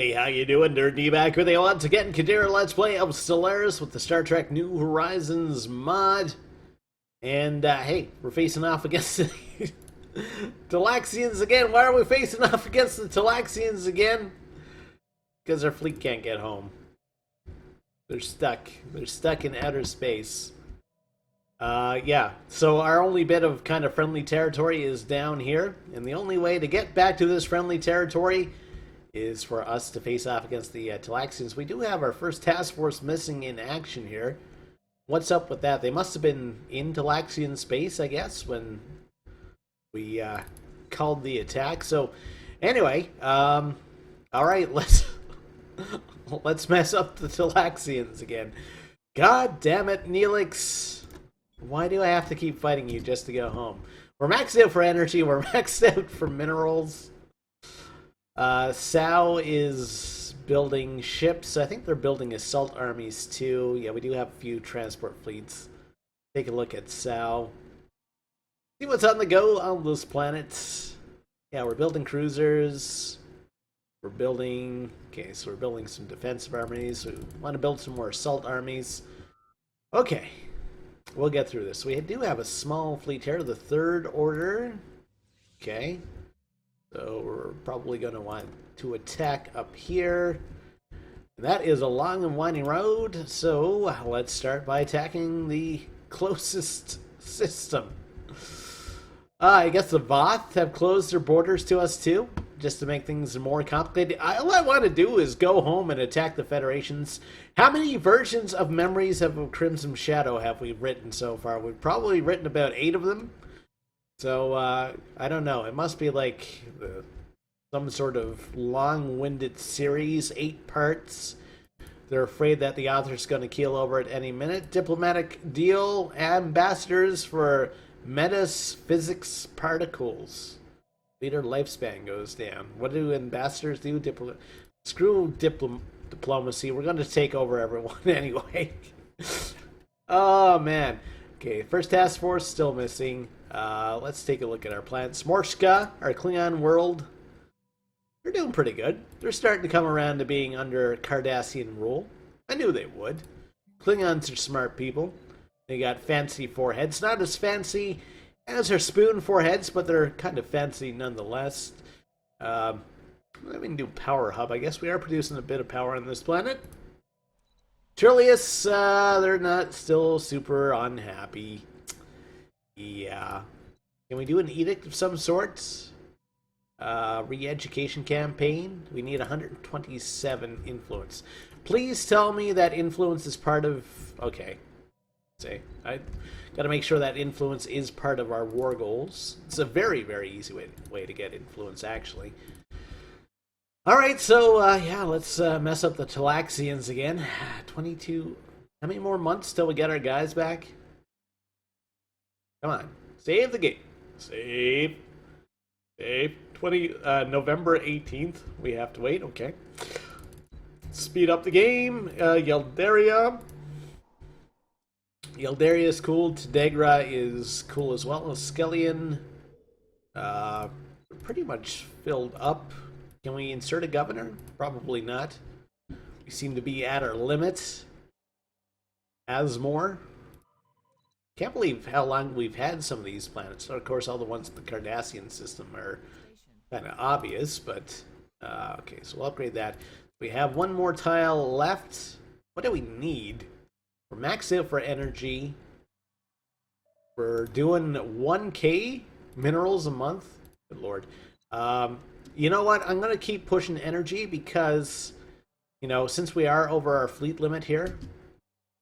Hey, how you doing? Durinde back with you once again. Continue Let's Play of Stellaris with the Star Trek New Horizons mod. And, hey, we're facing off against the Talaxians again. Why are we facing off against the Talaxians again? Because our fleet can't get home. They're stuck. They're stuck in outer space. Yeah, so our only bit of kind of friendly territory is down here. And the only way to get back to this friendly territory is for us to face off against the Talaxians. We do have our first task force missing in action here. What's up with that? They must have been in Talaxian space, I guess, when we called the attack. So, anyway, all right, let's mess up the Talaxians again. God damn it, Neelix! Why do I have to keep fighting you just to go home? We're maxed out for energy. We're maxed out for minerals. Sao is building ships. I think they're building assault armies too. Yeah, we do have a few transport fleets. Take a look at Sao. See what's on the go on those planets. Yeah, we're building cruisers. We're building... Okay, so we're building some defensive armies. We want to build some more assault armies. Okay. We'll get through this. We do have a small fleet here, the Third Order. Okay. So we're probably going to want to attack up here. That is a long and winding road, so let's start by attacking the closest system. I guess the Voth have closed their borders to us too, just to make things more complicated. All I want to do is go home and attack the Federations. How many versions of Memories of Crimson Shadow have we written so far? We've probably written about 8 of them. So, I don't know. It must be like some sort of long-winded series, 8 parts. They're afraid that the author's going to keel over at any minute. Diplomatic deal, ambassadors for metaphysics particles. Leader lifespan goes down. What do ambassadors do? Screw diplomacy. We're going to take over everyone anyway. Oh, man. Okay, first task force still missing. Let's take a look at our planet. Smorska, our Klingon world. They're doing pretty good. They're starting to come around to being under Cardassian rule. I knew they would. Klingons are smart people. They got fancy foreheads. Not as fancy as our spoon foreheads, but they're kind of fancy nonetheless. Let me do power hub. I guess we are producing a bit of power on this planet. Trillius, they're not still super unhappy. Yeah. Can we do an edict of some sorts? Re-education campaign. We need 127 influence. Please tell me that influence is part of... Okay. Say, I gotta make sure that influence is part of our war goals. It's a very, very easy way to get influence, actually. Alright, so, yeah, let's mess up the Talaxians again. 22... How many more months till we get our guys back? Come on. Save the game. Save. 20, November 18th. We have to wait. Okay. Speed up the game. Yeldaria. Yeldaria is cool. Tadagra is cool as well. Skelion. Pretty much filled up. Can we insert a governor? Probably not. We seem to be at our limit. Asmore. Can't believe how long we've had some of these planets. So of course, all the ones in the Cardassian system are kind of obvious, but okay, so we'll upgrade that. We have one more tile left. What do we need? We're maxed out for energy. We're doing 1k minerals a month. Good lord. You know what? I'm going to keep pushing energy because, you know, since we are over our fleet limit here,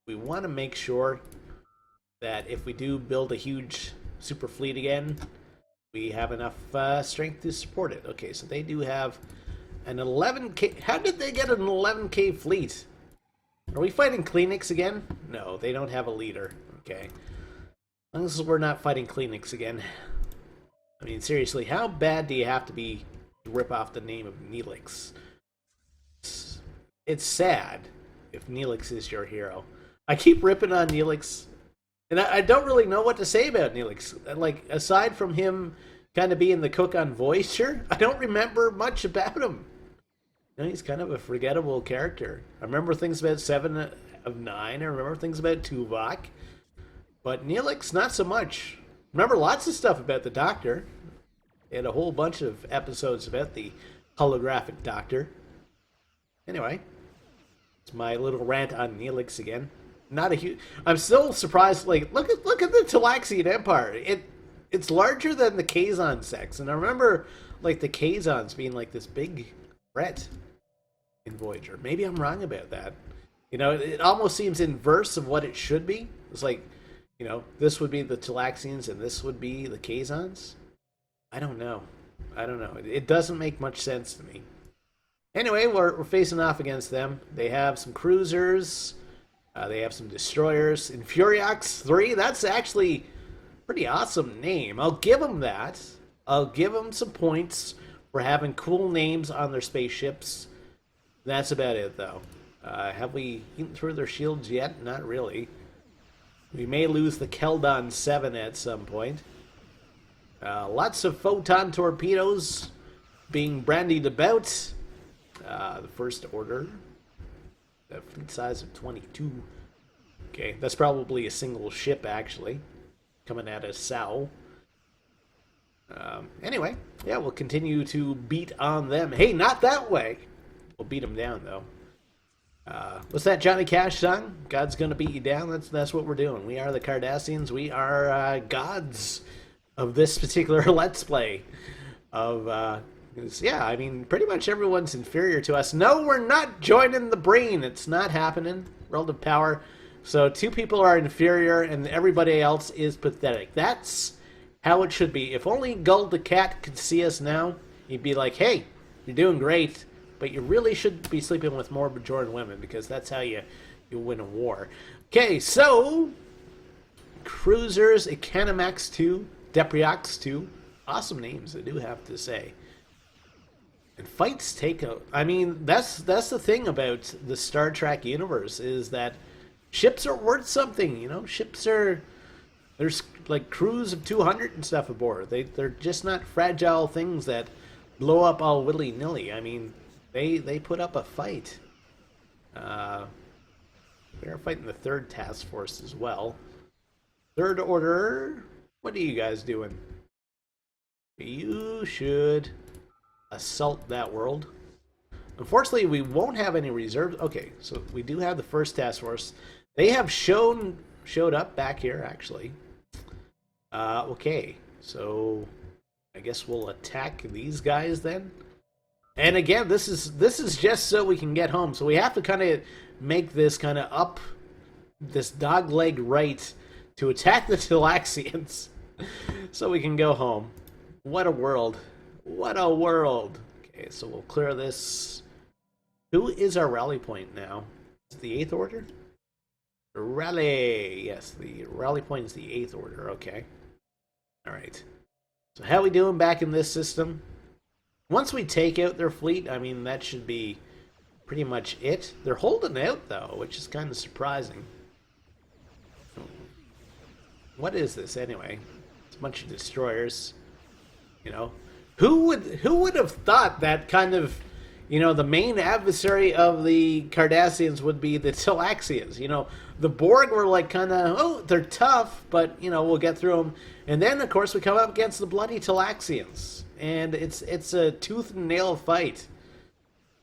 we want to make sure that if we do build a huge super fleet again, we have enough strength to support it. Okay, so they do have an 11k... How did they get an 11k fleet? Are we fighting Kleenex again? No, they don't have a leader. Okay. As long as we're not fighting Kleenex again. I mean, seriously, how bad do you have to be to rip off the name of Neelix? It's sad if Neelix is your hero. I keep ripping on Neelix. And I don't really know what to say about Neelix. Like, aside from him kind of being the cook on Voyager, I don't remember much about him. You know, he's kind of a forgettable character. I remember things about Seven of Nine. I remember things about Tuvok. But Neelix, not so much. Remember lots of stuff about the Doctor. They had a whole bunch of episodes about the holographic Doctor. Anyway, it's my little rant on Neelix again. Not a huge. I'm still surprised. Like, look at the Talaxian Empire. It's larger than the Kazon sects, and I remember like the Kazons being like this big threat in Voyager. Maybe I'm wrong about that. You know, it almost seems inverse of what it should be. It's like, you know, this would be the Talaxians and this would be the Kazons. I don't know. It doesn't make much sense to me. Anyway, we're facing off against them. They have some cruisers. They have some destroyers. Infuriox 3, that's actually a pretty awesome name. I'll give them that. I'll give them some points for having cool names on their spaceships. That's about it, though. Have we eaten through their shields yet? Not really. We may lose the Keldon 7 at some point. Lots of photon torpedoes being brandied about. The First Order. A fleet size of 22. Okay, that's probably a single ship, actually. Coming out of Sao. Anyway, yeah, we'll continue to beat on them. Hey, not that way! We'll beat them down, though. What's that Johnny Cash song? God's gonna beat you down? That's what we're doing. We are the Cardassians. We are gods of this particular Let's Play. Yeah, I mean, pretty much everyone's inferior to us. No, we're not joining the brain. It's not happening. Relative power. So 2 people are inferior and everybody else is pathetic. That's how it should be. If only Gull the Cat could see us now, he'd be like, hey, you're doing great, but you really should be sleeping with more Bajoran women, because that's how you win a war. Okay, so cruisers, Economax 2, Depriox 2. Awesome names, I do have to say. And fights take a... I mean, that's the thing about the Star Trek universe, is that ships are worth something, you know? Ships are... There's like crews of 200 and stuff aboard. They're just not fragile things that blow up all willy-nilly. I mean, they put up a fight. They're fighting the 3rd Task Force as well. Third Order, what are you guys doing? You should assault that world. Unfortunately, we won't have any reserves. Okay, so we do have the 1st Task Force. They have showed up back here, actually. Okay, so I guess we'll attack these guys then. And again, this is just so we can get home. So we have to kind of make this kind of up this dogleg right to attack the Talaxians so we can go home. What a world. What a world. Okay, so we'll clear this. Who is our rally point now? Is it the 8th Order? Rally. Yes, the rally point is the 8th Order. Okay. Alright. So how we doing back in this system? Once we take out their fleet, I mean, that should be pretty much it. They're holding out, though, which is kind of surprising. What is this, anyway? It's a bunch of destroyers. You know? Who would have thought that kind of... You know, the main adversary of the Cardassians would be the Talaxians. You know, the Borg were like kind of, oh, they're tough, but, you know, we'll get through them. And then, of course, we come up against the bloody Talaxians. And it's a tooth and nail fight.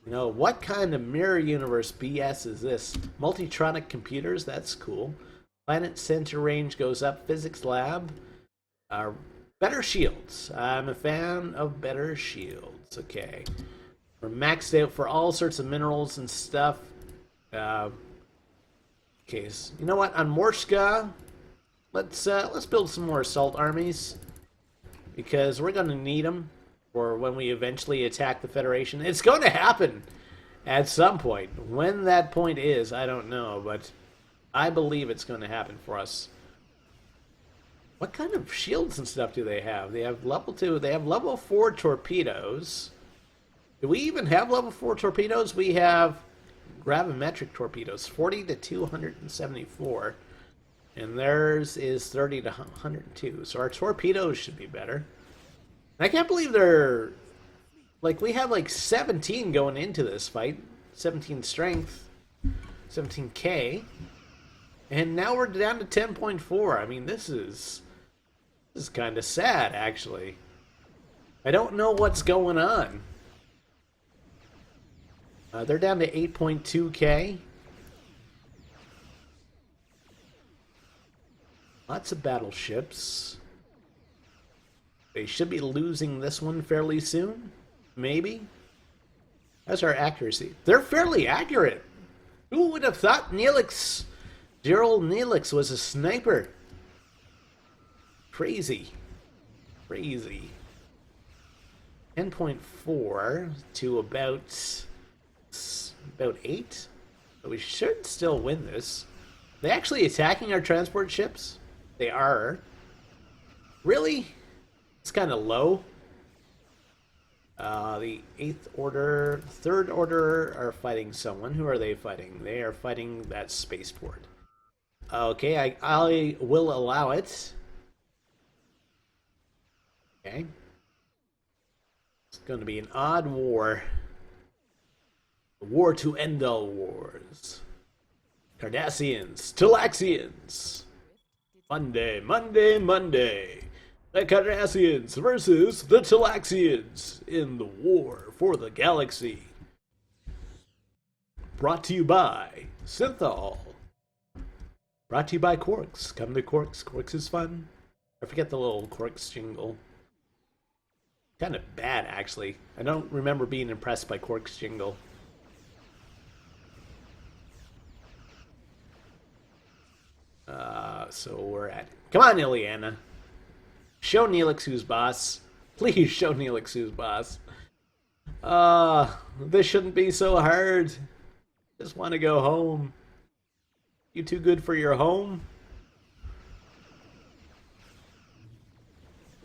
You know, what kind of mirror universe BS is this? Multitronic computers, that's cool. Planet center range goes up. Physics lab. Better shields. I'm a fan of better shields. Okay. We're maxed out for all sorts of minerals and stuff. Okay, so you know what? On Morska, let's build some more assault armies, because we're going to need them for when we eventually attack the Federation. It's going to happen at some point. When that point is, I don't know, but I believe it's going to happen for us. What kind of shields and stuff do they have? They have level 2. They have level 4 torpedoes. Do we even have level 4 torpedoes? We have gravimetric torpedoes, 40 to 274. And theirs is 30 to 102. So our torpedoes should be better. And I can't believe they're Like, we have like 17 going into this fight. 17 strength. 17k. And now we're down to 10.4. I mean, this is kind of sad, actually. I don't know what's going on. They're down to 8.2k. Lots of battleships. They should be losing this one fairly soon. Maybe. How's our accuracy? They're fairly accurate. Who would have thought Neelix, Gerald Neelix, was a sniper? Crazy. Crazy. 10.4 to about 8. But we should still win this. They actually attacking our transport ships? They are. Really? It's kind of low. The 8th Order, 3rd Order are fighting someone. Who are they fighting? They are fighting that spaceport. Okay, I will allow it. Okay. It's going to be an odd war. A war to end all wars. Cardassians, Stellaxians. Monday, Monday, Monday. The Cardassians versus the Stellaxians in the war for the galaxy. Brought to you by Synthol. Brought to you by Quarks. Come to Quarks. Quarks is fun. I forget the little Quarks jingle. Kind of bad, actually. I don't remember being impressed by Quarks jingle. So we're at... Come on, Ileana. Show Neelix who's boss. Please show Neelix who's boss. This shouldn't be so hard. Just want to go home. You too good for your home?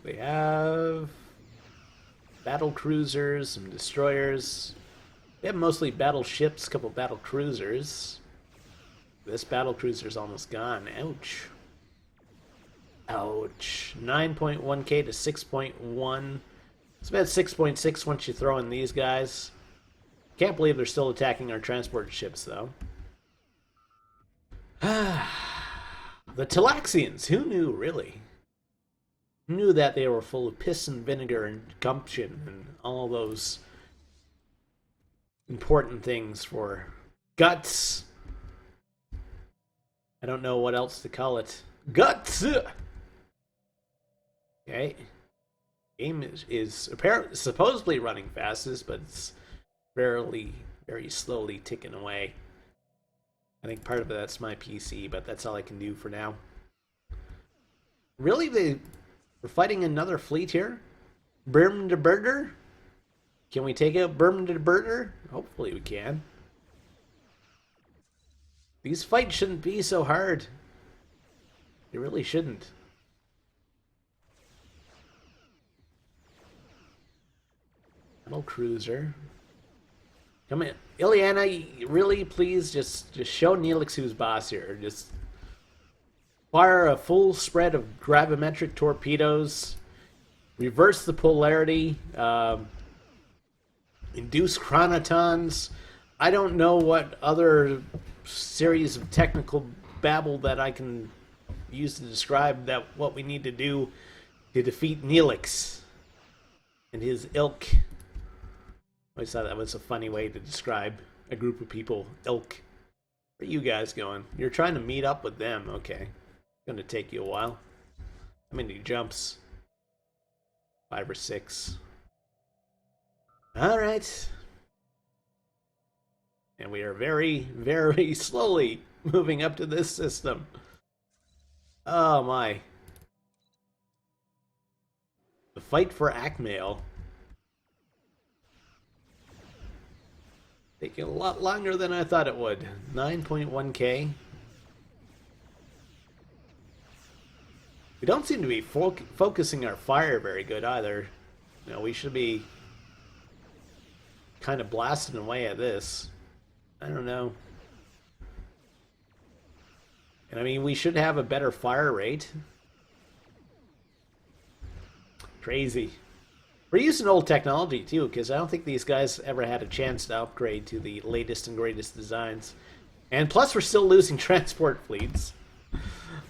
We have battle cruisers, some destroyers. We have mostly battleships, a couple battle cruisers. This battle cruiser's almost gone. Ouch. Ouch. 9.1k to 6.1. It's about 6.6 once you throw in these guys. Can't believe they're still attacking our transport ships, though. The Talaxians. Who knew, really? Who knew that they were full of piss and vinegar and gumption and all those important things for guts? I don't know what else to call it. Guts! Okay. Game is apparently supposedly running fastest, but it's very slowly ticking away. I think part of that's my PC, but that's all I can do for now. Really? We're fighting another fleet here? Burger? Can we take out Burger? Hopefully we can. These fights shouldn't be so hard. They really shouldn't. Battle cruiser. Come in. Ileana, really, please just show Neelix who's boss here. Just fire a full spread of gravimetric torpedoes. Reverse the polarity. Induce chronotons. I don't know what other series of technical babble that I can use to describe what we need to do to defeat Neelix and his ilk. I always thought that was a funny way to describe a group of people. Ilk. Where are you guys going? You're trying to meet up with them. Okay. It's going to take you a while. How many jumps? 5 or 6. Alright. And we are very, very slowly moving up to this system. Oh my. The fight for Acmail. Taking a lot longer than I thought it would. 9.1k. We don't seem to be focusing our fire very good either. You know, we should be kind of blasting away at this. I don't know. And I mean, we should have a better fire rate. Crazy. We're using old technology too, because I don't think these guys ever had a chance to upgrade to the latest and greatest designs. And plus, we're still losing transport fleets.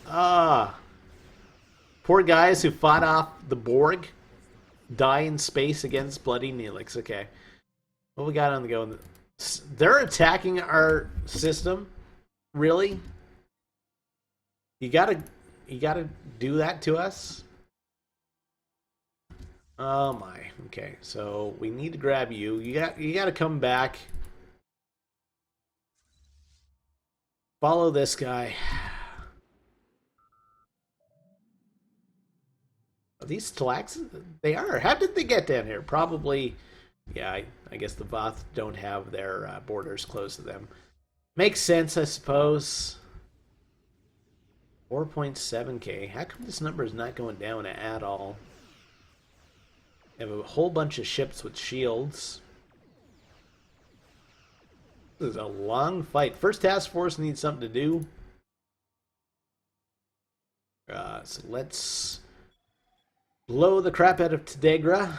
Ah, poor guys who fought off the Borg die in space against bloody Neelix. Okay, what we got on the go? They're attacking our system. Really? You gotta do that to us? Oh my. Okay, so we need to grab you. You got to come back. Follow this guy. Are these Stellaris? They are. How did they get down here? Probably. Yeah, I guess the Voth don't have their borders closed to them. Makes sense, I suppose. 4.7k. How come this number is not going down at all? They have a whole bunch of ships with shields. This is a long fight. First task force needs something to do. So let's blow the crap out of Tadagra.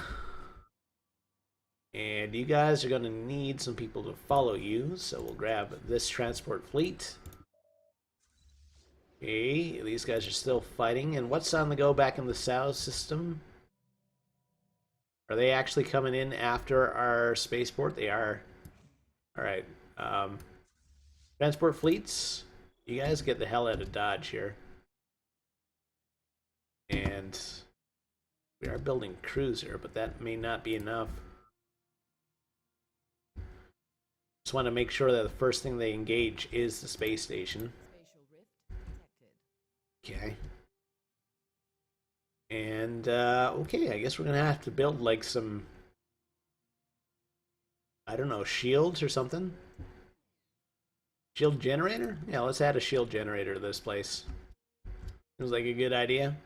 And you guys are going to need some people to follow you. So we'll grab this transport fleet. Okay, these guys are still fighting. And what's on the go back in the South system? Are they actually coming in after our spaceport? They are. Alright. Transport fleets, you guys get the hell out of Dodge here. And we are building a cruiser, but that may not be enough. Just want to make sure that the first thing they engage is the space station. Okay. And, okay, I guess we're going to have to build, like, some, I don't know, shields or something? Shield generator? Yeah, let's add a shield generator to this place. Seems like a good idea.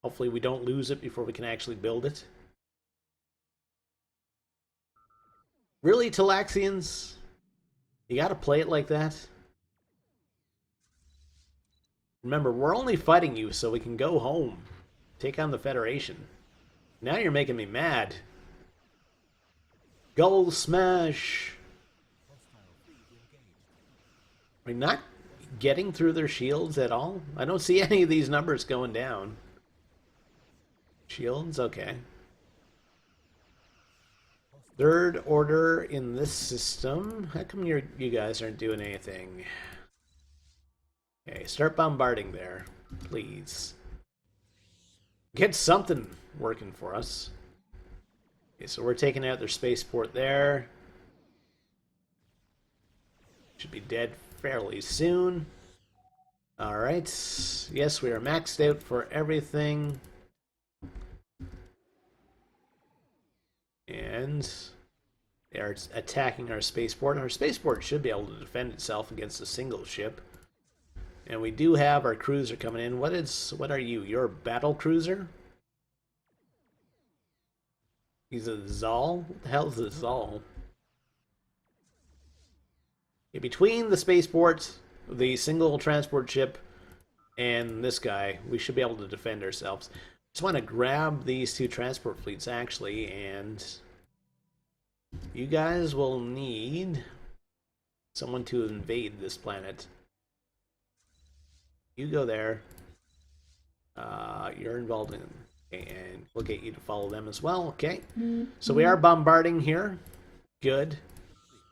Hopefully we don't lose it before we can actually build it. Really, Talaxians? You gotta play it like that? Remember, we're only fighting you so we can go home. Take on the Federation. Now you're making me mad. Gull smash! Are we not getting through their shields at all? I don't see any of these numbers going down. Shields? Okay. Third order in this system. How come you guys aren't doing anything? Okay, start bombarding there, please. Get something working for us. Okay, so we're taking out their spaceport there. Should be dead fairly soon. Alright. Yes, we are maxed out for everything. And they are attacking our spaceport. Our spaceport should be able to defend itself against a single ship. And we do have our cruiser coming in. What are you? You're a battle cruiser? He's a Zal? What the hell is a Zal? Okay, between the spaceport, the single transport ship, and this guy, we should be able to defend ourselves. Just want to grab these two transport fleets, actually, and you guys will need someone to invade this planet. You go there. You're involved in, and we'll get you to follow them as well. Okay. So we are bombarding here. Good.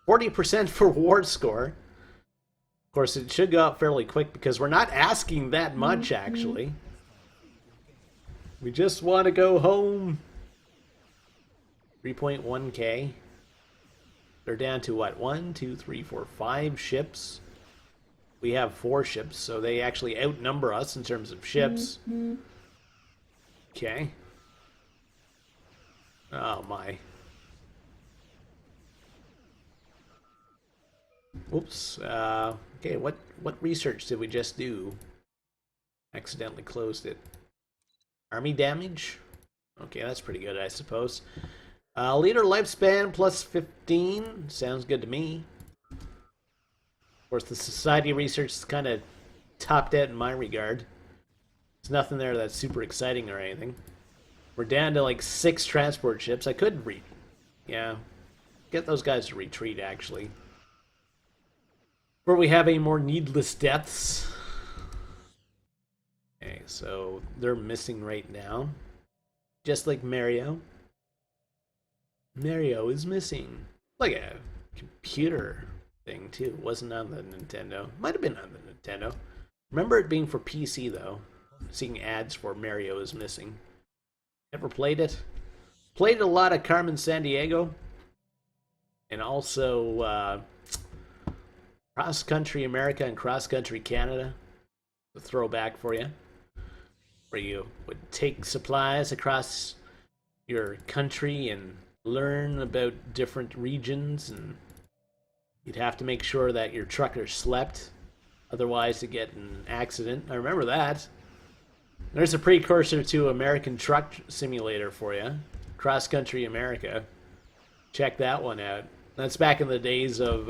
40% for war score. Of course, it should go up fairly quick because we're not asking that much, actually. We just want to go home. 3.1k. They're down to what? 1, 2, 3, 4, 5 ships. We have 4 ships, so they actually outnumber us in terms of ships. Okay. Oh my. Oops. Okay, what research did we just do? Accidentally closed it. Army damage? Okay, that's pretty good, I suppose. Leader lifespan plus 15. Sounds good to me. Of course, the society research is kind of topped out in my regard. There's nothing there that's super exciting or anything. We're down to like 6 transport ships. I could yeah, get those guys to retreat actually. Before we have any more needless deaths. Okay, so they're missing right now. Just like Mario. Mario is missing. Like a computer thing too. Wasn't on the Nintendo. Might have been on the Nintendo. Remember it being for PC though. Seeing ads for Mario is missing. Never played it. Played a lot of Carmen Sandiego. And also Cross Country America and Cross Country Canada. A throwback for you. Where you would take supplies across your country and learn about different regions, and you'd have to make sure that your trucker slept, otherwise to get an accident. I remember that. There's a precursor to American Truck Simulator for you, Cross Country America. Check that one out. That's back in the days of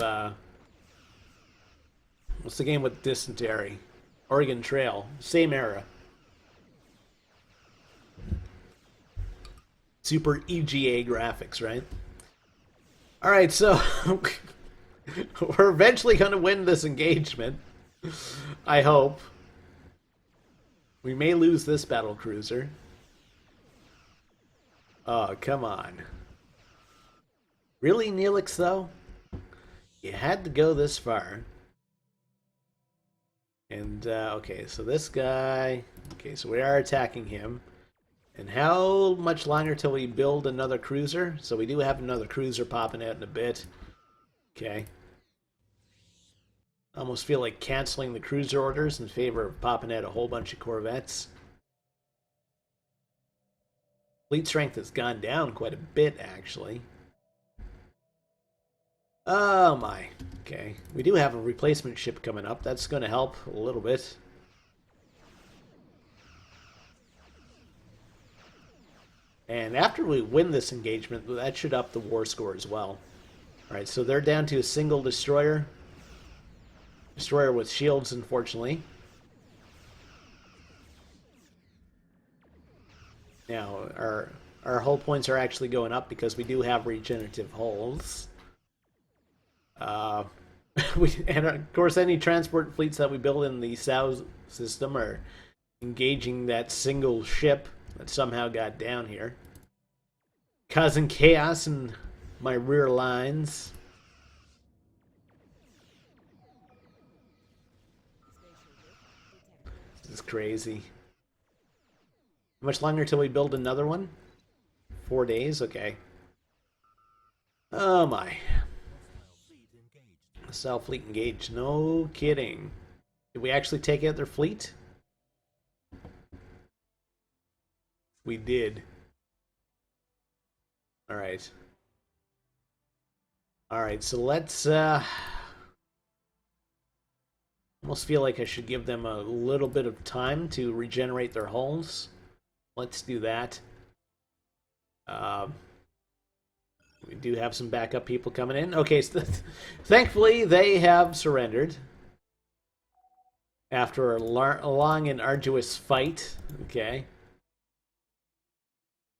what's the game with dysentery? Oregon Trail. Same era. Super EGA graphics, right? Alright, so we're eventually going to win this engagement. I hope. We may lose this battle cruiser. Oh, come on. Really, Neelix, though? You had to go this far. And, okay, so this guy... Okay, so we are attacking him. And how much longer till we build another cruiser? So we do have another cruiser popping out in a bit. Okay. I almost feel like canceling the cruiser orders in favor of popping out a whole bunch of corvettes. Fleet strength has gone down quite a bit, actually. Oh my. Okay. We do have a replacement ship coming up. That's going to help a little bit. And after we win this engagement, that should up the war score as well. Alright, so they're down to a single destroyer. Destroyer with shields, unfortunately. Now, our hull points are actually going up because we do have regenerative hulls. And of course, any transport fleets that we build in the South system are engaging that single ship that somehow got down here, causing chaos in my rear lines. This is crazy. How much longer till we build another one? 4 days? Okay. Oh my. Cell fleet engaged. No kidding. Did we actually take out their fleet? We did. Alright. Alright, so let's almost feel like I should give them a little bit of time to regenerate their hulls. Let's do that. We do have some backup people coming in. Okay, so thankfully they have surrendered after a long and arduous fight. Okay.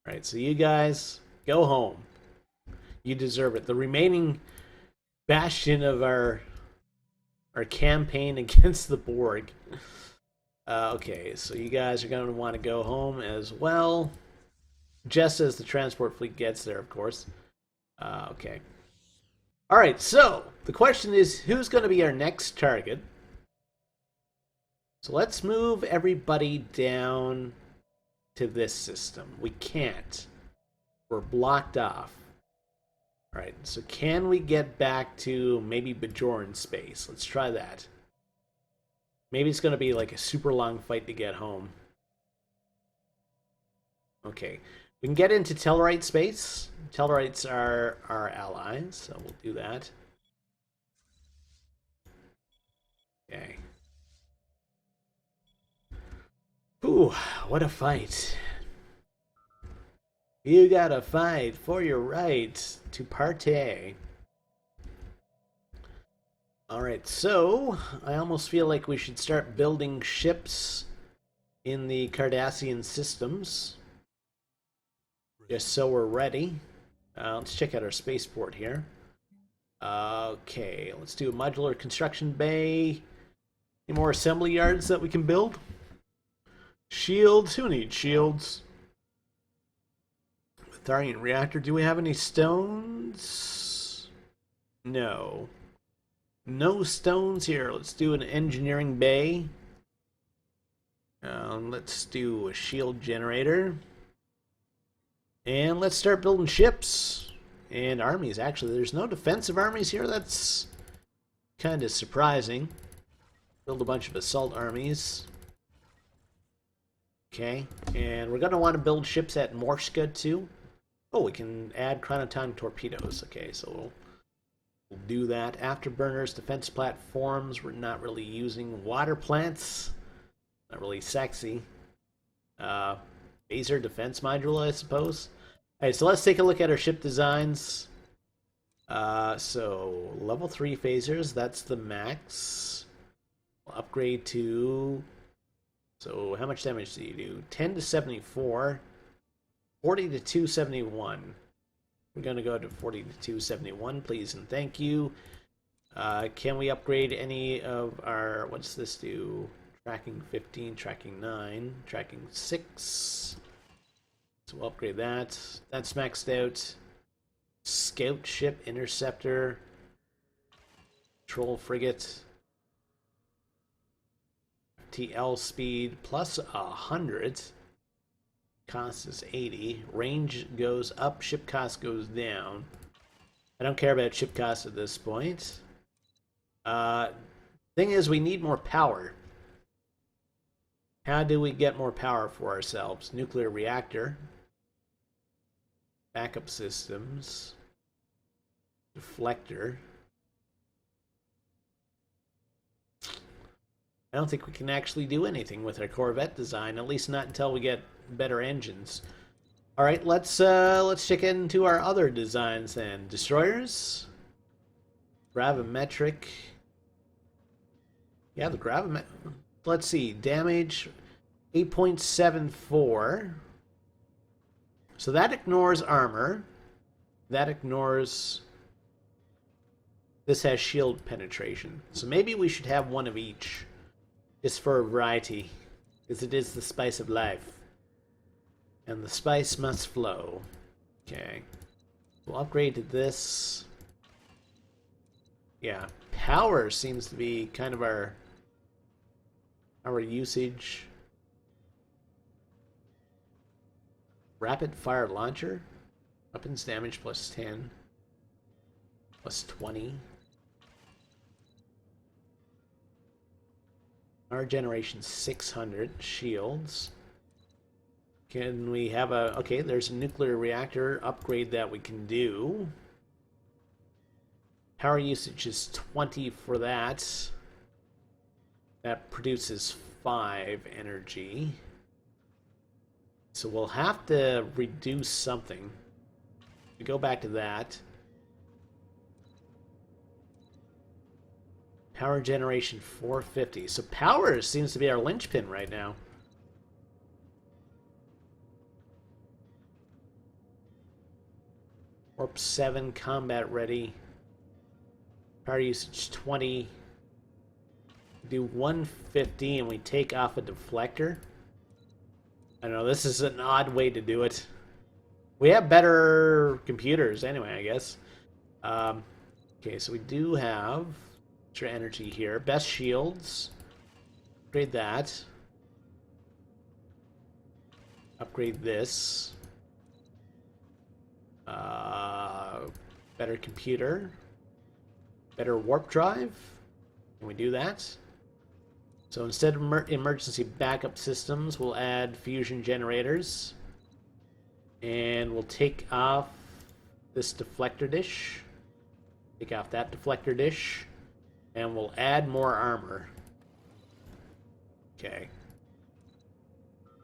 Alright, so you guys go home. You deserve it. The remaining bastion of our campaign against the Borg. Okay, so you guys are going to want to go home as well. Just as the transport fleet gets there, of course. Okay. Alright, so the question is, who's going to be our next target? So let's move everybody down to this system. We can't. We're blocked off. Alright, so can we get back to maybe Bajoran space? Let's try that. Maybe it's going to be like a super long fight to get home. Okay. We can get into Tellarite space. Tellarites are our allies, so we'll do that. Okay. Ooh, what a fight. You gotta fight for your right to partay. Alright, so I almost feel like we should start building ships in the Cardassian systems. Just so we're ready. Let's check out our spaceport here. Okay, let's do a modular construction bay. Any more assembly yards that we can build? Shields? Who needs shields? Tharian reactor. Do we have any stones? No. No stones here. Let's do an engineering bay. Let's do a shield generator. And let's start building ships. And armies, actually. There's no defensive armies here. That's kind of surprising. Build a bunch of assault armies. Okay. And we're going to want to build ships at Morska, too. Oh, we can add chronoton torpedoes. Okay, so we'll do that. Afterburners, defense platforms. We're not really using water plants. Not really sexy. Phaser defense module, I suppose. Alright, so let's take a look at our ship designs. So, level 3 phasers, that's the max. We'll upgrade to... So, how much damage do you do? 10 to 74. 40 to 271. We're going to go to 40 to 271, please and thank you. Can we upgrade any of our... What's this do? Tracking 15, tracking 9, tracking 6. So we'll upgrade that. That's maxed out. Scout ship, interceptor, patrol frigate. TL speed plus 100. Cost is 80. Range goes up, ship cost goes down. I don't care about ship cost at this point. Thing is, we need more power. How do we get more power for ourselves? Nuclear reactor. Backup systems. Deflector. I don't think we can actually do anything with our Corvette design, at least not until we get better engines. All right, let's check into our other designs then. Destroyers. Gravimetric. Yeah, the gravimetric. Let's see, damage 8.74. So that ignores armor. That ignores... This has shield penetration. So maybe we should have one of each. Just for a variety. Because it is the spice of life. And the spice must flow. Okay. We'll upgrade to this. Yeah, power seems to be kind of our usage. Rapid fire launcher. Weapons damage plus 10. Plus 20. Our generation 600. Shields. Can we have a... Okay, there's a nuclear reactor upgrade that we can do. Power usage is 20 for that. That produces 5 energy. So we'll have to reduce something. We go back to that. Power generation 450. So power seems to be our linchpin right now. Warp 7, combat ready. Power usage 20. Do 150 and we take off a deflector. I don't know, this is an odd way to do it. We have better computers anyway, I guess. Okay, so we do have extra energy here. Best shields. Upgrade that. Upgrade this. Better computer. Better warp drive. Can we do that? So instead of emergency backup systems, we'll add fusion generators. And we'll take off this deflector dish. Take off that deflector dish. And we'll add more armor. Okay.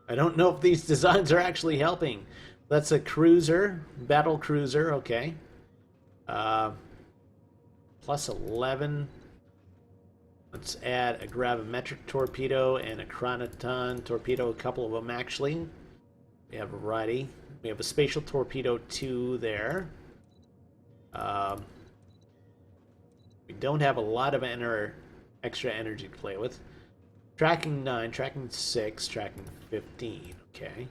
I don't know if these designs are actually helping. That's a cruiser. Battle cruiser, okay. Plus 11. Let's add a gravimetric torpedo and a chronoton torpedo, a couple of them actually. We have a variety. We have a spatial torpedo 2 there. We don't have a lot of extra energy to play with. Tracking 9, tracking 6, tracking 15. Okay.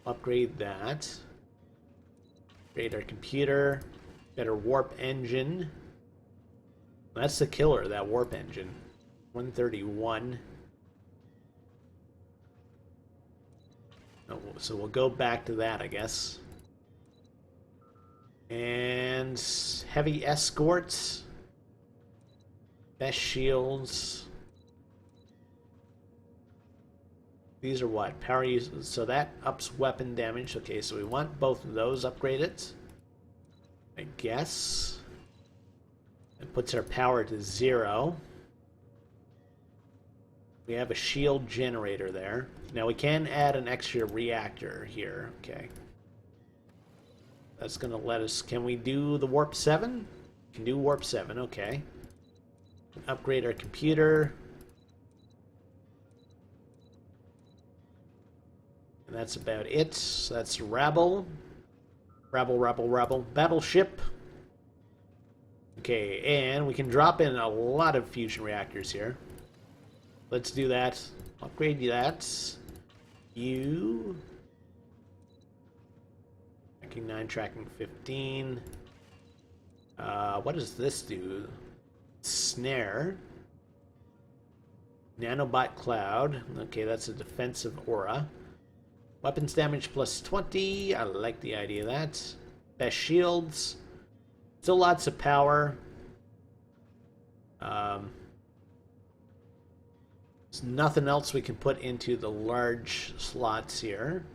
Upgrade that. Upgrade our computer. Better warp engine. That's the killer, that warp engine. 131. Oh, so we'll go back to that, I guess. And heavy escorts. Best shields. These are what? Power use. So that ups weapon damage. Okay, so we want both of those upgraded, I guess. It puts our power to 0. We have a shield generator there. Now we can add an extra reactor here. Okay. That's going to let us... Can we do the warp 7? Can do warp 7. Okay. Upgrade our computer. And that's about it. So that's Rabble. Rabble. Battleship. Okay, and we can drop in a lot of fusion reactors here. Let's do that. Upgrade that. You. Tracking 9, tracking 15. What does this do? Snare. Nanobot cloud. Okay, that's a defensive aura. Weapons damage plus 20. I like the idea of that. Best shields. Still lots of power. There's nothing else we can put into the large slots here.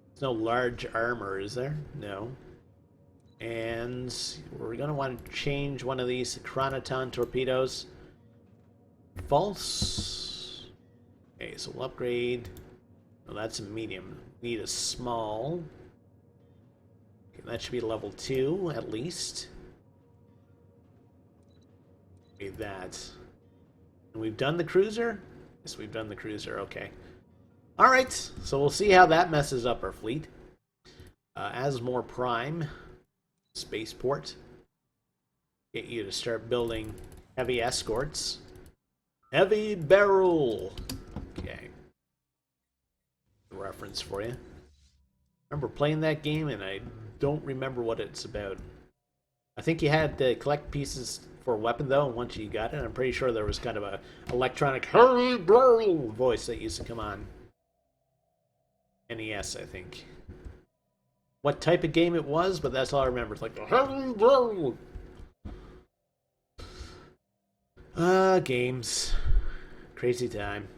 There's no large armor, is there? No. And we're going to want to change one of these Chronoton torpedoes. False. Okay, so we'll upgrade. Oh, that's a medium. Need a small. Okay, that should be level 2 at least. Okay, that. And we've done the cruiser? Yes, we've done the cruiser. Okay. Alright, so we'll see how that messes up our fleet. Asmore Prime. Spaceport. Get you to start building heavy escorts. Heavy barrel! Okay. Reference for you. I remember playing that game and I don't remember what it's about. I think you had to collect pieces for a weapon though, and once you got it, I'm pretty sure there was kind of a electronic heavy barrel voice that used to come on. NES, I think. What type of game it was, but that's all I remember. It's like the heavy barrel. Games. Crazy time.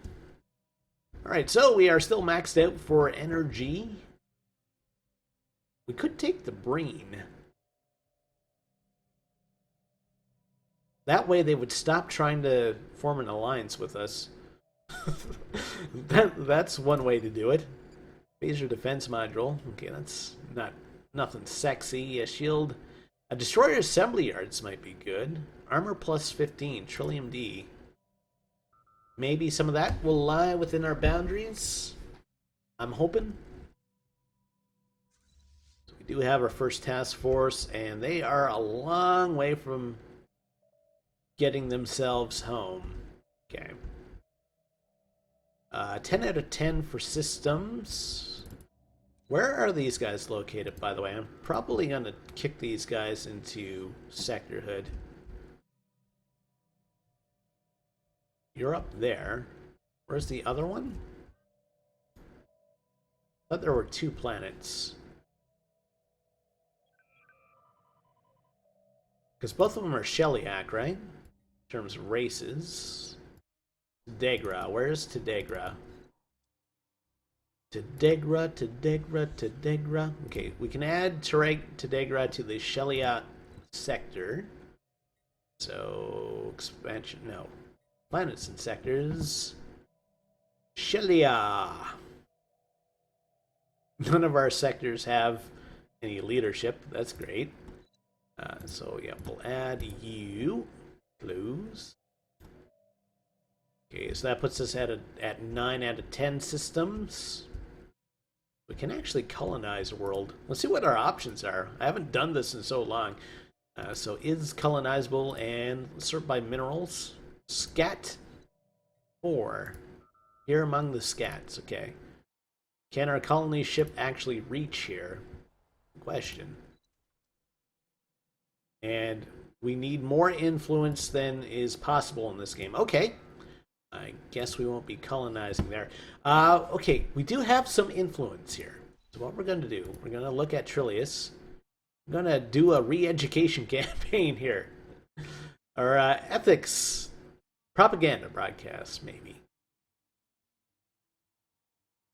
Alright, so we are still maxed out for energy. We could take the Breen. That way they would stop trying to form an alliance with us. That's one way to do it. Phaser defense module. Okay, that's nothing sexy. A shield. A destroyer assembly yards might be good. Armor plus 15. Trillium D. Maybe some of that will lie within our boundaries. I'm hoping. So we do have our first task force, and they are a long way from getting themselves home. Okay. 10 out of 10 for systems. Where are these guys located, by the way? I'm probably going to kick these guys into sectorhood. You're up there. Where's the other one? I thought there were 2 planets. Because both of them are Shellyak, right? In terms of races. Tedegra. Where's Tedegra? Tedegra. Okay, we can add Tedegra to the Shellyak sector. So, expansion, no. Planets and sectors. Shellyak. None of our sectors have any leadership. That's great. So, yeah, we'll add you. Close. Okay, so that puts us at 9 out of 10 systems. We can actually colonize a world. Let's see what our options are. I haven't done this in so long. So is colonizable and sort by minerals. Scat 4. Here among the scats, okay. Can our colony ship actually reach here? Question. And we need more influence than is possible in this game. Okay. I guess we won't be colonizing there. Okay, we do have some influence here. So what we're going to do, we're going to look at Trillius. I'm going to do a re-education campaign here. Or ethics propaganda broadcast, maybe.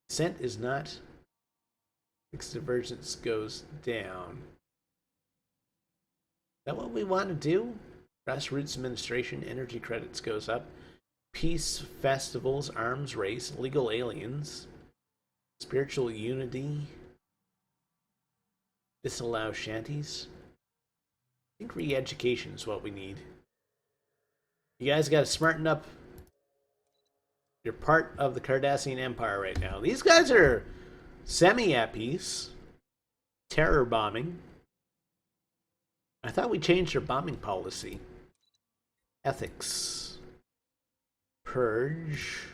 Consent is not. Fixed divergence goes down. Is that what we want to do? Grassroots administration, energy credits goes up. Peace, festivals, arms race, legal aliens, spiritual unity, disallow shanties. I think re-education is what we need. You guys got to smarten up. You're part of the Cardassian Empire right now. These guys are semi at peace. Terror bombing. I thought we changed our bombing policy. Ethics. Purge.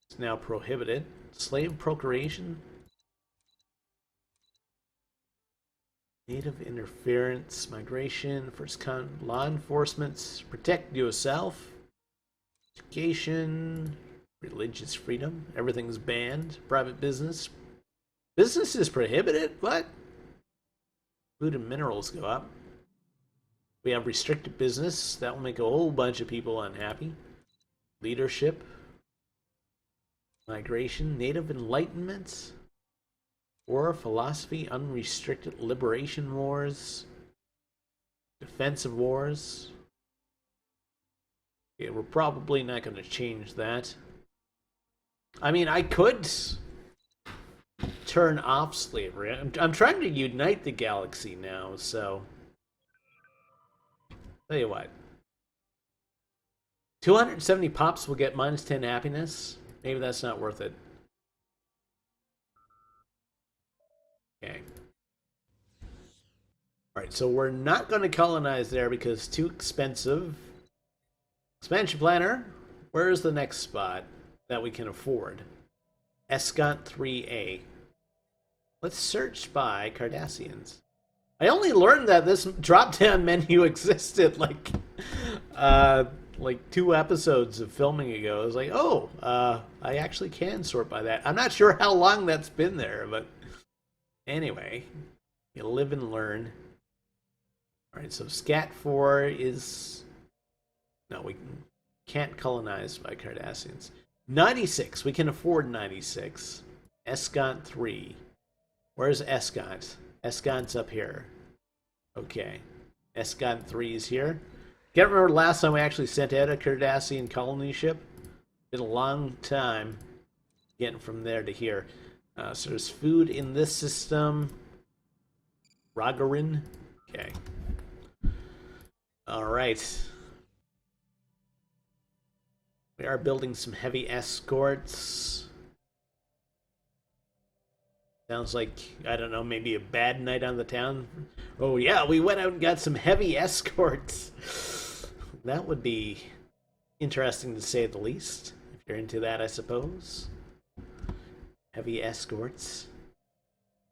It's now prohibited. Slave procreation. Native interference. Migration. Law enforcement. Protect yourself. Education. Religious freedom. Everything's banned. Private business. Business is prohibited? What? Food and minerals go up. We have restricted business. That will make a whole bunch of people unhappy. Leadership. Migration. Native enlightenment. War, philosophy, unrestricted liberation wars. Defensive wars. Okay, we're probably not going to change that. I mean, I could turn off slavery. I'm trying to unite the galaxy now, so tell you what. 270 pops will get minus 10 happiness. Maybe that's not worth it. Okay. Alright, so we're not going to colonize there because it's too expensive. Expansion planner. Where's the next spot that we can afford? Escant 3A. Let's search by Cardassians. I only learned that this drop-down menu existed like 2 episodes of filming ago. I was like, oh, I actually can sort by that. I'm not sure how long that's been there, but anyway, you live and learn. All right, so Scat 4 is... No, we can't colonize by Cardassians. 96, we can afford 96. Escant 3. Where's Escant? Escant's up here. Okay. Escant 3 is here. Can't remember the last time we actually sent out a Cardassian colony ship. Been a long time getting from there to here. So there's food in this system. Ragarin. Okay. Alright. We are building some heavy escorts. Sounds like, I don't know, maybe a bad night on the town. Oh yeah, we went out and got some heavy escorts. That would be interesting to say the least. If you're into that, I suppose. Heavy escorts.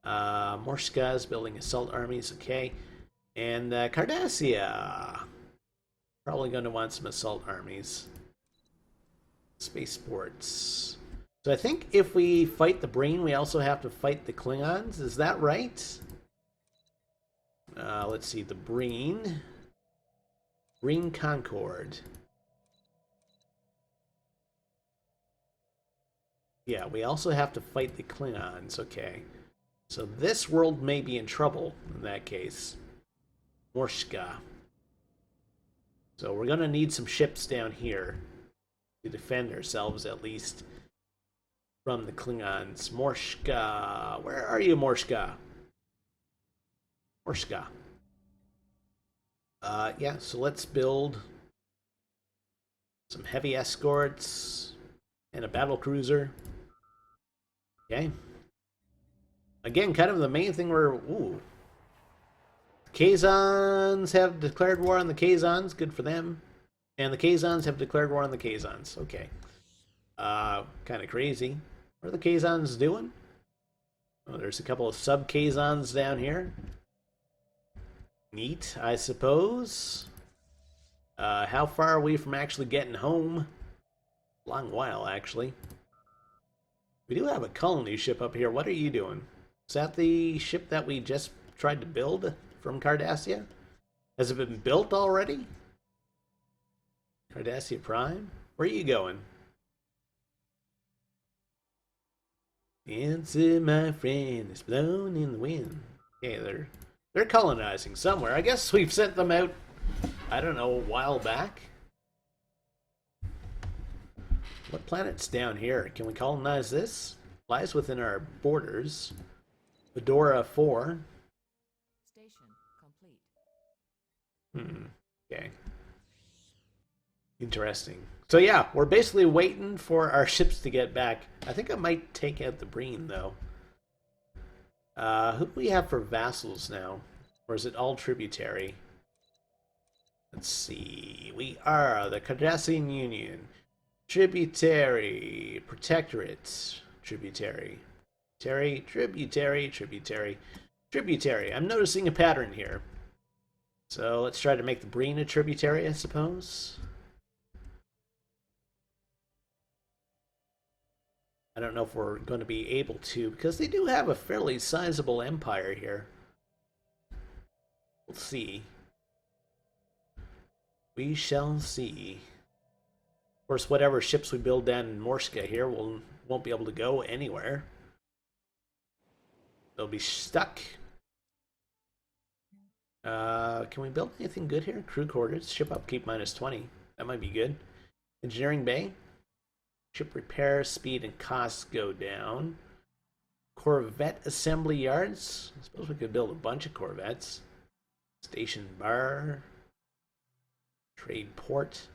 Morska is building assault armies, okay. And Cardassia. Probably going to want some assault armies. Spaceports. So I think if we fight the Brain, we also have to fight the Klingons. Is that right? Let's see. The Brain. Brain Concord. Yeah, we also have to fight the Klingons. Okay. So this world may be in trouble in that case. Morska. So we're going to need some ships down here to defend ourselves at least from the Klingons. Morska. Where are you, Morska? Morska. Yeah, so let's build some heavy escorts and a battle cruiser. Okay. Again, kind of the main thing we're... Ooh. Kazons have declared war on the Kazons. Good for them. And the Kazons have declared war on the Kazons. Okay. Kind of crazy. What are the Kazons doing? Oh, there's a couple of sub-Kazons down here. Neat, I suppose. How far are we from actually getting home? Long while, actually. We do have a colony ship up here. What are you doing? Is that the ship that we just tried to build from Cardassia? Has it been built already? Cardassia Prime? Where are you going? Answer, my friend, is blown in the wind. Okay, they're colonizing somewhere. I guess we've sent them out, I don't know, a while back. What planet's down here? Can we colonize this? Lies within our borders. Fedora 4. Station complete. Okay. Interesting. So yeah, we're basically waiting for our ships to get back. I think I might take out the Breen, though. Who do we have for vassals now? Or is it all tributary? Let's see. We are the Cardassian Union. Tributary. Protectorate. Tributary. Tributary. I'm noticing a pattern here. So let's try to make the Breen a tributary, I suppose. I don't know if we're going to be able to, because they do have a fairly sizable empire here. We'll see. We shall see. Of course, whatever ships we build down in Morska here won't be able to go anywhere. They'll be stuck. Can we build anything good here? Crew quarters, ship upkeep -20. That might be good. Engineering bay. Ship repair, speed, and costs go down. Corvette assembly yards. I suppose we could build a bunch of Corvettes. Station bar. Trade port.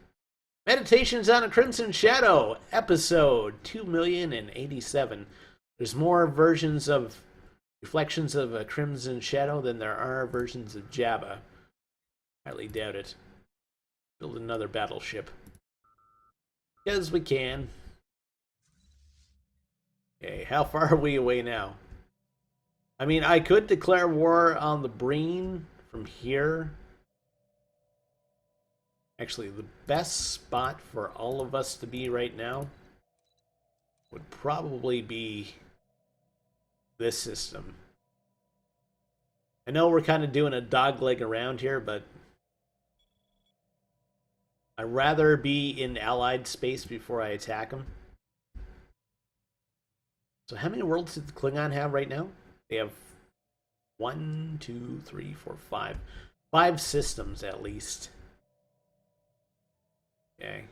Meditations on a Crimson Shadow, episode 2,087. There's more versions of Reflections of a Crimson Shadow than there are versions of Jabba. Highly doubt it. Build another battleship. Because we can. Okay, how far are we away now? I mean, I could declare war on the Breen from here. Actually, the best spot for all of us to be right now would probably be this system. I know we're kind of doing a dogleg around here, but I'd rather be in allied space before I attack them. So how many worlds did the Klingon have right now? They have 1, 2, 3, 4, 5. 5 systems at least. Okay.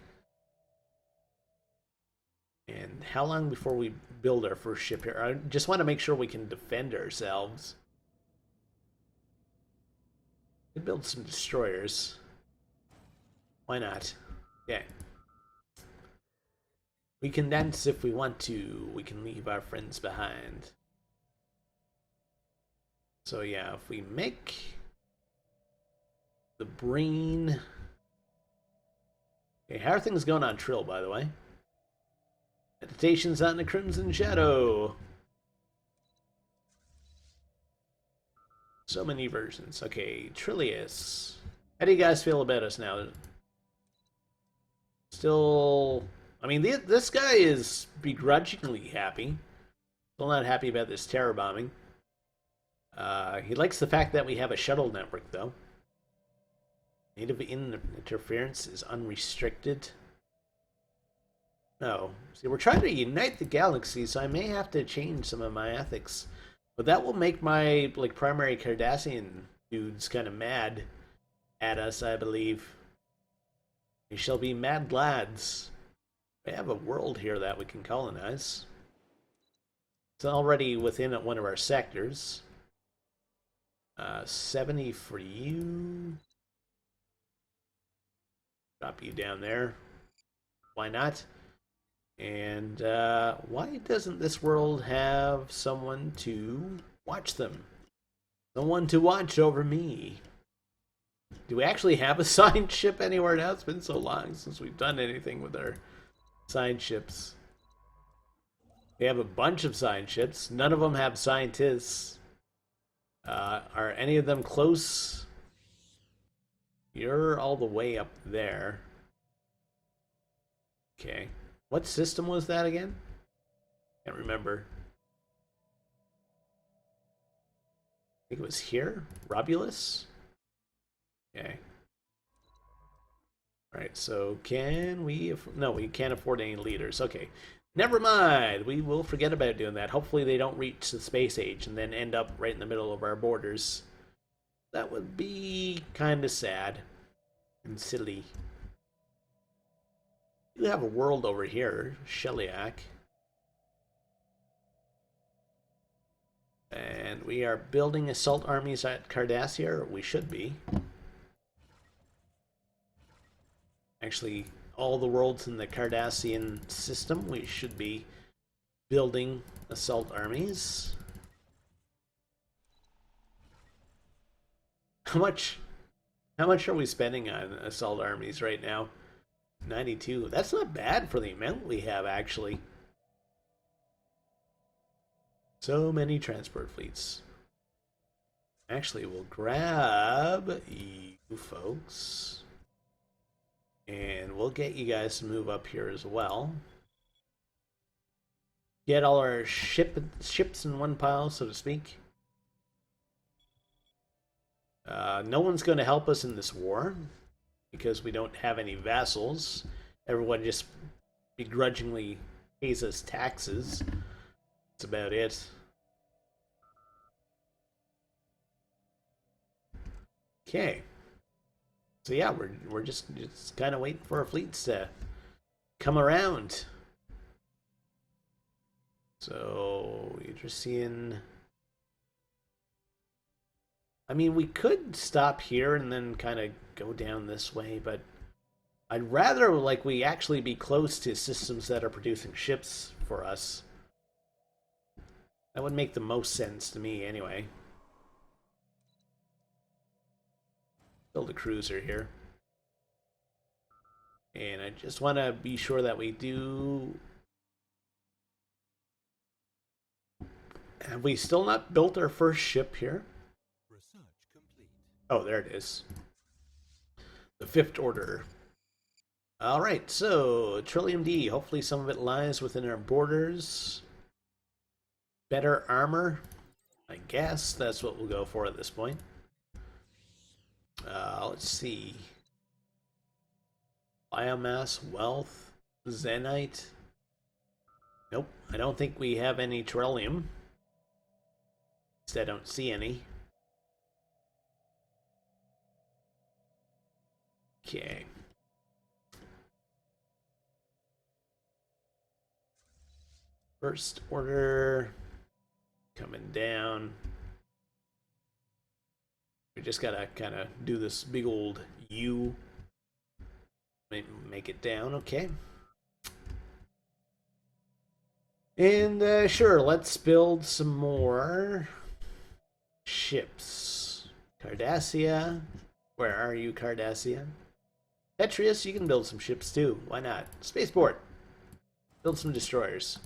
And how long before we build our first ship here? I just want to make sure we can defend ourselves. We could build some destroyers. Why not? Okay. We can dance if we want to. We can leave our friends behind. So yeah, if we make the Breen... Okay, how are things going on Trill, by the way? Meditations on the Crimson Shadow. So many versions. Okay, Trillius. How do you guys feel about us now? Still... I mean, this guy is begrudgingly happy. Still not happy about this terror bombing. He likes the fact that we have a shuttle network, though. Native interference is unrestricted. No. See, we're trying to unite the galaxy, so I may have to change some of my ethics. But that will make my primary Cardassian dudes kind of mad at us, I believe. We shall be mad lads. We have a world here that we can colonize. It's already within one of our sectors. 70 for you. Drop you down there. Why not? And why doesn't this world have someone to watch them? Someone to watch over me. Do we actually have a signed ship anywhere now? It's been so long since we've done anything with our signed ships. We have a bunch of signed ships. None of them have scientists. Are any of them close? You're all the way up there. Okay. What system was that again? Can't remember. I think it was here? Robulus? Okay. Alright, so can we... No, we can't afford any leaders. Okay. Never mind. We will forget about doing that. Hopefully they don't reach the space age and then end up right in the middle of our borders. That would be kind of sad and silly. We have a world over here, Sheliak. And we are building assault armies at Cardassia, or we should be. Actually, all the worlds in the Cardassian system, we should be building assault armies. How much are we spending on assault armies right now? 92. That's not bad for the amount we have, actually. So many transport fleets. Actually, we'll grab you folks. And we'll get you guys to move up here as well. Get all our ships in one pile, so to speak. No one's going to help us in this war because we don't have any vassals. Everyone just begrudgingly pays us taxes. That's about it. Okay. So yeah, we're just kind of waiting for our fleets to come around. So you're just seeing. I mean, we could stop here and then kind of go down this way, but I'd rather like we actually be close to systems that are producing ships for us. That would make the most sense to me, anyway. Build a cruiser here. And I just want to be sure that we do... Have we still not built our first ship here? Research complete. Oh, there it is. The Fifth Order. Alright, so Trillium D. Hopefully some of it lies within our borders. Better armor. I guess that's what we'll go for at this point. Let's see. Biomass, wealth, Zenite. Nope, I don't think we have any Trillium. At least I don't see any. Okay. First order coming down. We just gotta kind of do this big old U. Make it down, okay. And sure, let's build some more ships. Cardassia. Where are you, Cardassia? Petrius, you can build some ships too. Why not? Spaceport. Build some destroyers.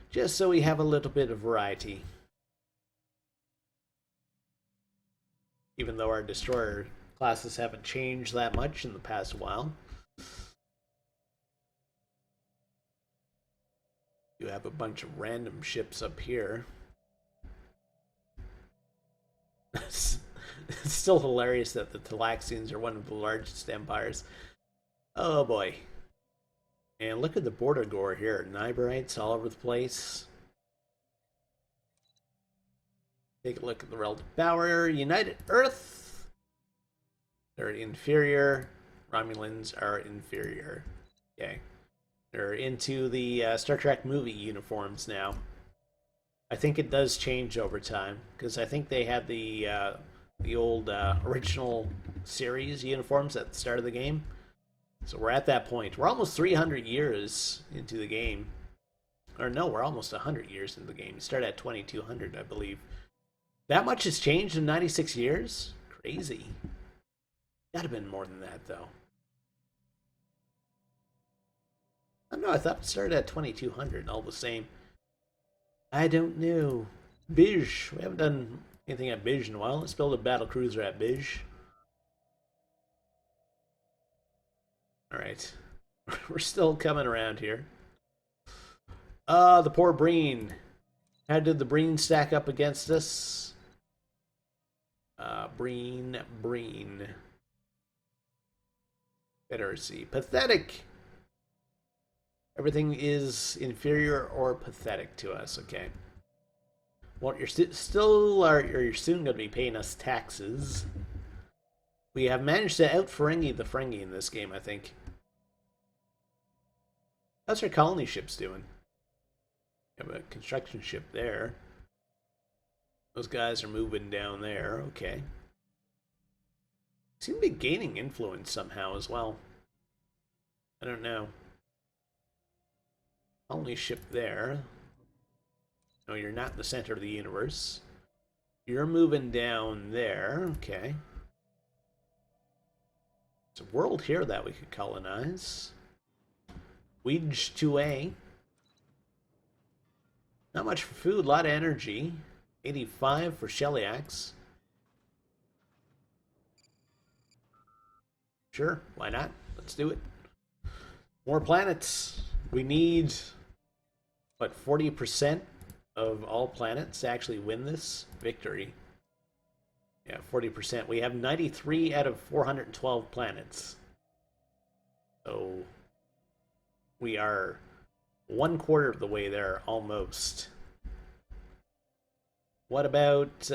Just so we have a little bit of variety. Even though our destroyer classes haven't changed that much in the past while. You have a bunch of random ships up here. It's still hilarious that the Talaxians are one of the largest empires. Oh boy. And look at the border gore here. Niberites all over the place. Take a look at the relative power. United Earth. They're inferior. Romulans are inferior. Okay. They're into the Star Trek movie uniforms now. I think it does change over time. Because I think they had the old original series uniforms at the start of the game. So we're at that point. We're almost 300 years into the game. Or no, we're almost 100 years into the game. We started at 2200, I believe. That much has changed in 96 years? Crazy. Gotta have been more than that, though. I don't know, I thought it started at 2200, all the same. I don't know. Bij. We haven't done anything at Bij in a while. Let's build a battle cruiser at Bij. Alright. We're still coming around here. The poor Breen. How did the Breen stack up against us? Breen. Better see. Pathetic. Everything is inferior or pathetic to us, okay. Well, you're you're soon going to be paying us taxes. We have managed to out-Ferengi the Ferengi in this game, I think. How's our colony ships doing? We have a construction ship there. Those guys are moving down there, okay. Seem to be gaining influence somehow as well. I don't know. Only ship there. No, you're not in the center of the universe. You're moving down there. Okay. There's a world here that we could colonize. Wedge 2A. Not much for food, a lot of energy. 85 for Shellyax. Sure, why not? Let's do it. More planets. We need, what, 40% of all planets to actually win this victory. Yeah, 40%. We have 93 out of 412 planets. So we are 1/4 of the way there, almost. What about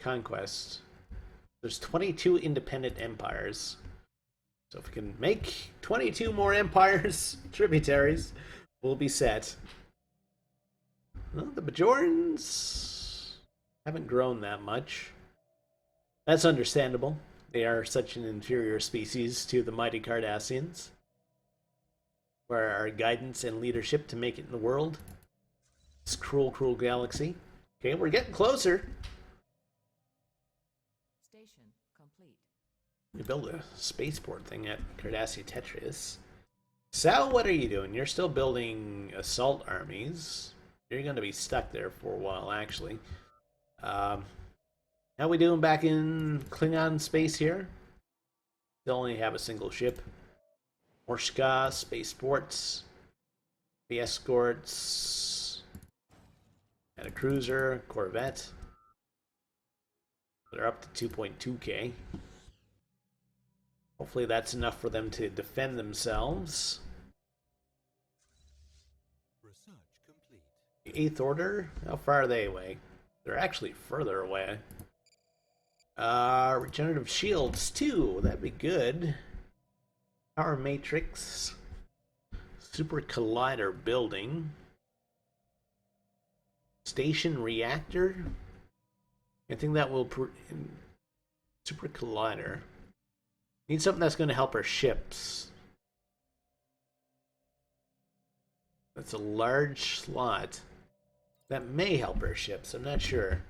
conquest? There's 22 independent empires. So if we can make 22 more empires, tributaries, we'll be set. Well, the Bajorans haven't grown that much. That's understandable. They are such an inferior species to the mighty Cardassians. For our guidance and leadership to make it in the world. This cruel, cruel galaxy. Okay, we're getting closer. Station complete. We build a spaceport thing at Cardassian Tetris. Sal, what are you doing? You're still building assault armies. You're going to be stuck there for a while, actually. How we doing back in Klingon space here? Still only have a single ship. Morshka, spaceports, the escorts, and a cruiser, corvette. They're up to 2.2k. Hopefully that's enough for them to defend themselves. Research complete. The Eighth Order? How far are they away? They're actually further away. Regenerative shields too. That'd be good. Power matrix. Super collider building. Station reactor. I think that will super collider. Need something that's going to help our ships. That's a large slot. That may help our ships. I'm not sure.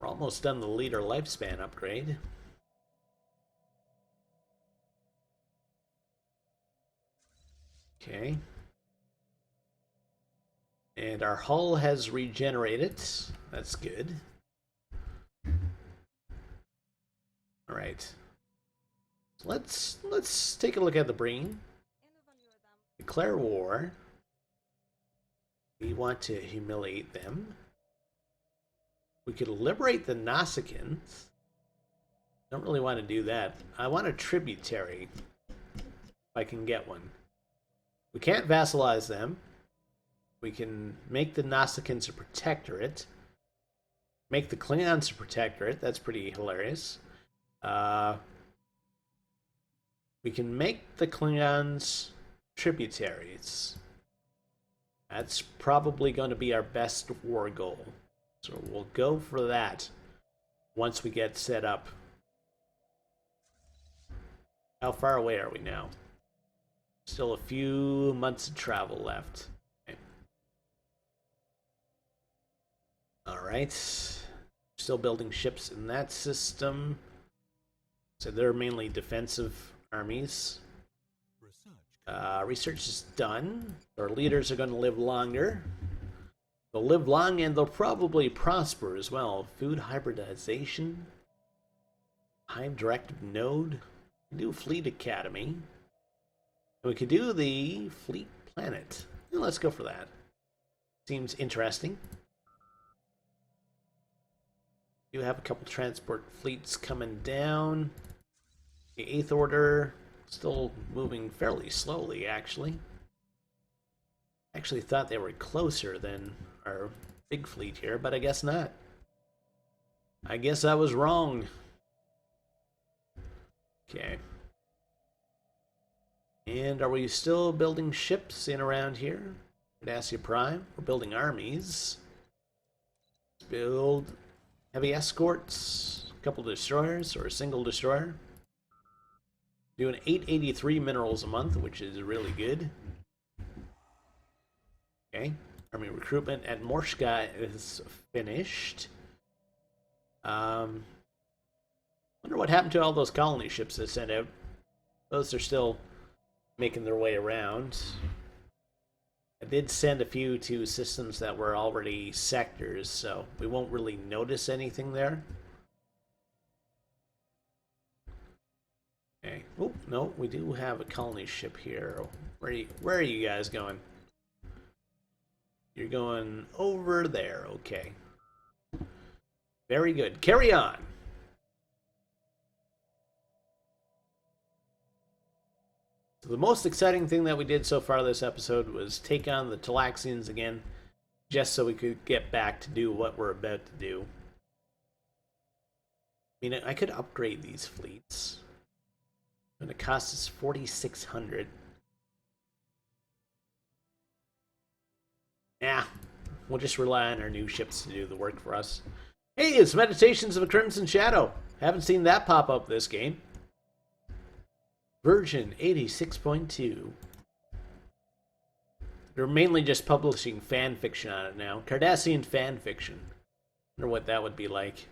We're almost done the leader lifespan upgrade. Okay. And our hull has regenerated. That's good. All right. Let's take a look at the Breen. Declare war. We want to humiliate them. We could liberate the Nausicaans. Don't really want to do that. I want a tributary, if I can get one. We can't vassalize them. We can make the Nausicaans a protectorate. Make the Klingons a protectorate. That's pretty hilarious. We can make the Klingons tributaries. That's probably going to be our best war goal. So we'll go for that once we get set up. How far away are we now? Still a few months of travel left. Okay. Alright. Still building ships in that system. So they're mainly defensive armies. Research is done. Our leaders are going to live longer. They'll live long and they'll probably prosper as well. Food hybridization. Hive directive node. New fleet academy. We could do the fleet planet. Well, let's go for that. Seems interesting. You have a couple transport fleets coming down. The 8th Order still moving fairly slowly, actually. Actually thought they were closer than our big fleet here, but I guess not. I guess I was wrong. Okay. And are we still building ships in around here? Cardassia Prime. We're building armies. Let's build heavy escorts, a couple destroyers, or a single destroyer. Doing 883 minerals a month, which is really good. Okay. Army recruitment at Morska is finished. Wonder what happened to all those colony ships they sent out. Those are still making their way around. I did send a few to systems that were already sectors, so we won't really notice anything there. Okay. Oh, no, we do have a colony ship here. Where are you guys going? You're going over there, okay. Very good. Carry on. So the most exciting thing that we did so far this episode was take on the Talaxians again, just so we could get back to do what we're about to do. I mean, I could upgrade these fleets. And it costs us 4,600. Yeah, we'll just rely on our new ships to do the work for us. Hey, it's Meditations of a Crimson Shadow. Haven't seen that pop up this game. Version 86.2. They're mainly just publishing fan fiction on it now. Cardassian fan fiction. Wonder what that would be like.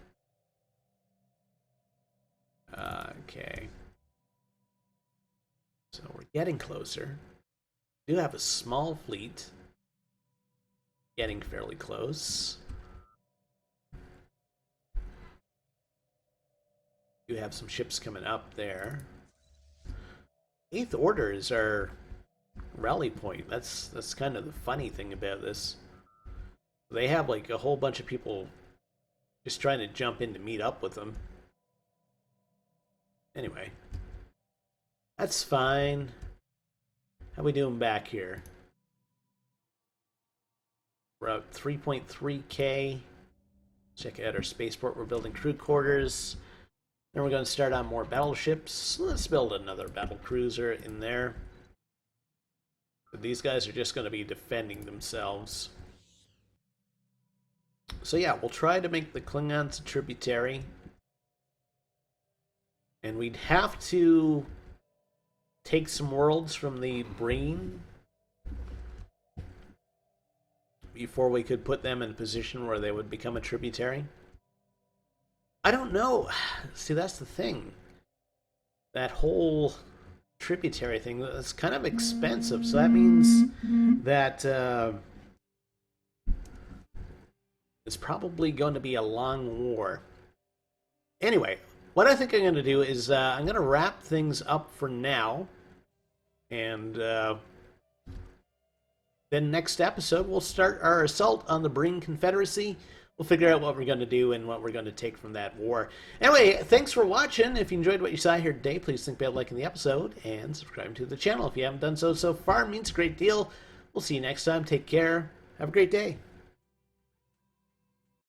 Okay. So we're getting closer. We do have a small fleet. Getting fairly close. You have some ships coming up there. 8th Order is our rally point. That's kind of the funny thing about this. They have like a whole bunch of people just trying to jump in to meet up with them. Anyway. That's fine. How we doing back here? We're at 3.3k. Check out our spaceport. We're building crew quarters. Then we're going to start on more battleships. Let's build another battle cruiser in there. But these guys are just going to be defending themselves. So yeah, we'll try to make the Klingons a tributary. And we'd have to take some worlds from the Breen before we could put them in a position where they would become a tributary. I don't know. See, that's the thing. That whole tributary thing, that's kind of expensive. So that means that it's probably going to be a long war. Anyway, what I think I'm going to do is I'm going to wrap things up for now. And then next episode, we'll start our assault on the Breen Confederacy. We'll figure out what we're going to do and what we're going to take from that war. Anyway, thanks for watching. If you enjoyed what you saw here today, please think about liking the episode and subscribing to the channel. If you haven't done so far, it means a great deal. We'll see you next time. Take care. Have a great day.